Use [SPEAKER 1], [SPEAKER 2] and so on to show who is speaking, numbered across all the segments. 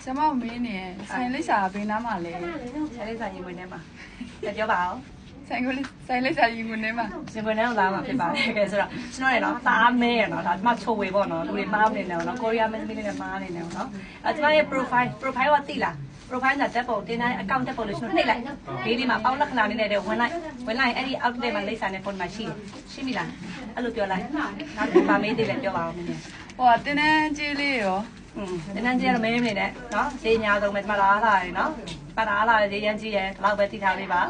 [SPEAKER 1] ကျမမင်းနေဆိုင်လိပ်စာဘယ်နားမှာလဲ
[SPEAKER 2] ဆိုင်လိပ်စာရင်ဝင်ထဲမှာပြောပါအောင်
[SPEAKER 1] ဆိုင်လိပ်စာရင်ဝင်ထဲမှာ
[SPEAKER 2] ရင်ဝင်ထဲကိုလာမှာဖြစ်ပါတယ်ကဲဆိုတော့ကျွန်တော်ရနော်သားမဲရနော်ဒါမှချိုဝေပေါ့နော်လူတွေမှားနေတယ်နော်ကိုရီးယားမင်းသမီးတွေလည်းမှားနေတယ်နော်ကျွန်မရဲ့ profile ကသိလား profile ကတက်ပုံတင်တိုင်း account တက်ပုံလို့ကျွန်တော်နှိပ်လိုက်ဘေးလေးမှာပေါက်လက္ခဏာလေးနဲ့တည်းဝင်လိုက်အဲ့ဒီ outlet မှာလိပ်စာနဲ့ဖုန်းမှာရှိပြီလားအဲ့လိုပြောလိုက်နောက်ဒီမှာမေးသေးတယ်ပြောပါအောင်နည်းနည်း
[SPEAKER 1] ဟိုတင်းတန်းကြီးလေးရော
[SPEAKER 2] တင်းတန်းကြီးကတော့မင်းနေနဲ့နော်ဈေးညာဆုံးပဲကျွန်မလာလာရယ်နော်ပါလာလာဈေးရန်ကြီးရယ်ဒီလောက်ပဲတိထားလေးပါ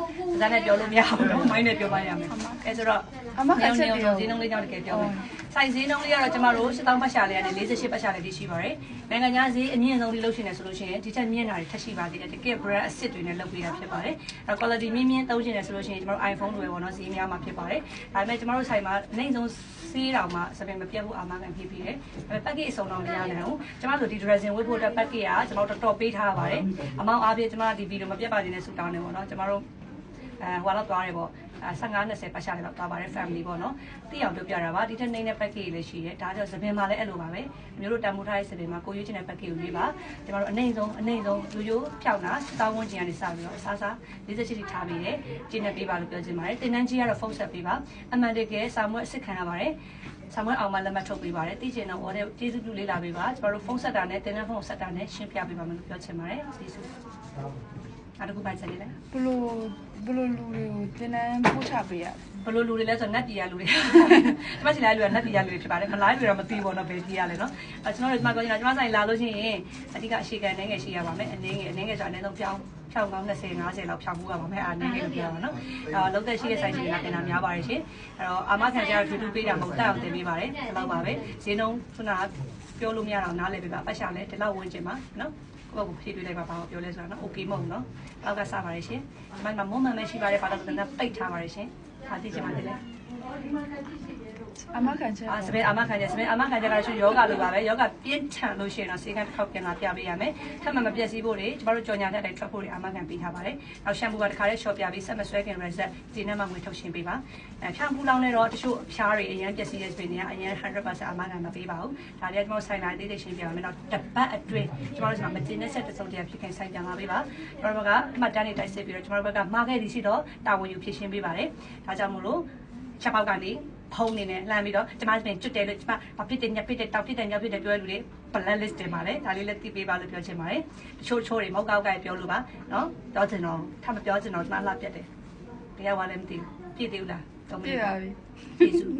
[SPEAKER 2] ဒါနဲ့ပြောလို့မရဘူးတော့မိုင်းနဲ့ပြောပါရမယ်အဲဆိုတော့
[SPEAKER 1] အမခက်ချက်
[SPEAKER 2] ဈေးနှုန်းလေးကြောင့်တကယ်ပြောမယ်စိုက်ဈေးနှုန်းလေးကတော့ကျမတို့7000ပတ်ရှာလေးကနေ48ပတ်ရှာလေးရှိပါတယ်နိုင်ငံခြားဈေးအမြင့်ဆုံးလေးလုပ်ရှင်နေဆိုလို့ရှိရင်ဒီထက်မြင့်တာတွေထပ်ရှိပါသေးတယ်တကယ် brand အစ်စ်တွေနဲ့လုပ်ပေးတာဖြစ်ပါတယ်အဲ quality မြင့်သုံးရှင်နေဆိုလို့ရှိရင်ကျမတို့ iPhone တွေပေါ့နော်ဈေးများမှာဖြစ်ပါတယ်ဒါပေမဲ့ကျမတို့ဆိုင်မှာအနိုင်ဆုံးဈေးတောင်မှစပင်မပြတ်ဘူးအာမခံဖြစ်ပြီးတယ်ဒါပေမဲ့ package အစုံတော့မရနိုင်ဘူးကျမတို့ဒီ dressing ဝတ်ဖို့အတွက် package ကကျမတို့တော်တော်ပေးထားပါတယ်အမောင်အားဖြင့်ကျမတို့ဒီဗီဒီယိုမပြတ်ပါစေနဲ့ဆုတောင်းနေပေါ့နော်ကျမတို့ဟိုတော့သွားတယ်ပေါ့15-20ပတ်ရှာတယ်တော့သွားပါတယ် family ပေါ့နော်တိအောင်ပြောပြတာပါဒီထက်နေတဲ့ package လေးရှိတယ်ဒါကြောင့်သပင်မှာလည်းအဲ့လိုပါပဲမျိုးတို့တန်ဖိုးထားတဲ့သပင်မှာကိုရွေးချင်တဲ့ package ကိုရွေးပါကျမတို့အနိုင်ဆုံးလူရိုးဖြောက်တာတောင်းဝန်းကျင်ကနေစပြီးတော့အစား48ထိထားပေးတယ်ကျင်းနေပေးပါလို့ပြောချင်ပါတယ်တင်တန်းကြီးကတော့ဖုန်းဆက်ပေးပါအမှန်တကယ်စာမွေးအစ်စ်ခံရပါတယ်ဆာမွေးအောင်မလက်မှတ်ထုတ်ပေးပါတယ်သိချင်တော့ဟောတဲ့ကျေးဇူးပြုလေးလာပေးပါကျမတို့ဖုန်းဆက်တာနဲ့တင်တန်းဖုန်းဆက်တာနဲ့ရှင်းပြပေးပါမယ်လို့ပြောချင်ပါတယ်ကျေးဇူးအားတကူပိုက်ဆက်လေးလေ
[SPEAKER 1] ဘလို့လူတွေကိုတင်းတန်းပို့ချပေးရ
[SPEAKER 2] ဘလို့လူတွေလဲဆိုနတ်ပြည်ရလူတွေကျမစီလာလူကနတ်ပြည်ရလူတွေဖြစ်ပါတယ်မလားလူတော့မသိဘူးတော့ဘယ်ကြီးရလဲနော်ကျွန်တော်တို့ဒီမှာပြောနေတာကျမဆိုင်လာလို့ရှိရင်အဓိကအရှိကန်နေငယ်ရှိရပါမယ်အနေငယ်ဆိုအနည်းဆုံးဖြောင်းကောင်း20-50လောက်ဖြောင်းမှုရပါမယ်အားနေငယ်လို့ပြောပါနော်လုံးသက်ရှိတဲ့ဆိုင်ရှင်ကတင်တာများပါတယ်ရှင်အဲ့တော့အာမခံကြတော့တူပေးတာမဟုတ်တက်အောင်တင်ပေးပါတယ်ဒီလောက်ပါပဲဈေးနှုန်းခုနကပြောလို့မရတော့နားလည်ပေးပါပတ်ရှာလဲဒီလောက်ဝင်ချင်ပါနော်ကိုဖြည့်ပေးလိုက်ပါဘာပြောလဲဆိုတော့ okay မဟုတ်နော်အောက်ကစပါတယ်ရှင်ဒီမှာမုံမှန်မရှိပါတယ်ဘာလို့လဲပိတ်ထားပါတယ်ရှင်အားသိချင်ပါတယ်လေ
[SPEAKER 1] အမခံချက်
[SPEAKER 2] စပယ်အမခံချက်ကတော့ရှင်ယောဂလိုပါပဲယောဂပြင်းထန်လို့ရှိရင်တော့စေကတစ်ခေါက်ပြန်လာပြပေးရမယ်ထပ်မပြည့်စည်ဖို့တွေကျမတို့ကြော်ညာတဲ့အတိုင်းထွက်ဖို့တွေအမခံပေးထားပါတယ်နောက်ရှမ်ပူကတစ်ခါလေးရှော့ပြပြီးဆက်မဆွဲခင် reset ဒီနေ့မှငွေထုတ်ရှင်းပေးပါဖြောင်းပူလောင်းလဲတော့တချို့အဖျားတွေအရင်ပြည့်စည်တဲ့စပယ်တွေကအရင် 100% အမခံမပေးပါဘူးဒါလေးကကျမတို့ဆိုင်လာသေးသေးရှင်းပြပါမယ်နောက်တစ်ပတ်အတွင်းကျမတို့ဒီမှာမတင်တဲ့ဆက်တစုံတရာဖြစ်ခင်ဆိုင်ပြန်လာပေးပါကျမတို့ကအမှတ်တမ်းတွေတိုက်စစ်ပြီးတော့ကျမတို့ဘက်ကမှားခဲ့သည်ရှိတော့တာဝန်ယူဖြစ်ရှင်းပေးပါတယ်ဒါကြောင့်မို့လို့ချက်ပေါက်ကနေဖုံးနေနဲ့လှမ်းပြီးတော့ကျမပြင်ကျွတ်တယ်လို့ကျမဘာဖြစ်တယ်ညဖြစ်တယ်တောက်ဖြစ်တယ်ညဖြစ်တယ်ပြောရလူတွေ plan list တင်ပါတယ်ဒါလေးလည်းသိပေးပါလို့ပြောချင်ပါတယ်တချို့တွေမဟုတ်ကောက်ကပြောလို့ပါနော်ပြောချင်တော့ထပ်မပြောချင်တော့ကျမလှပြတ်တယ်တရားဝါလည်းမသိဘူးပြည့်သေးဘူးလား
[SPEAKER 1] ပြည့်ပါပြီ
[SPEAKER 2] ကျေးဇူး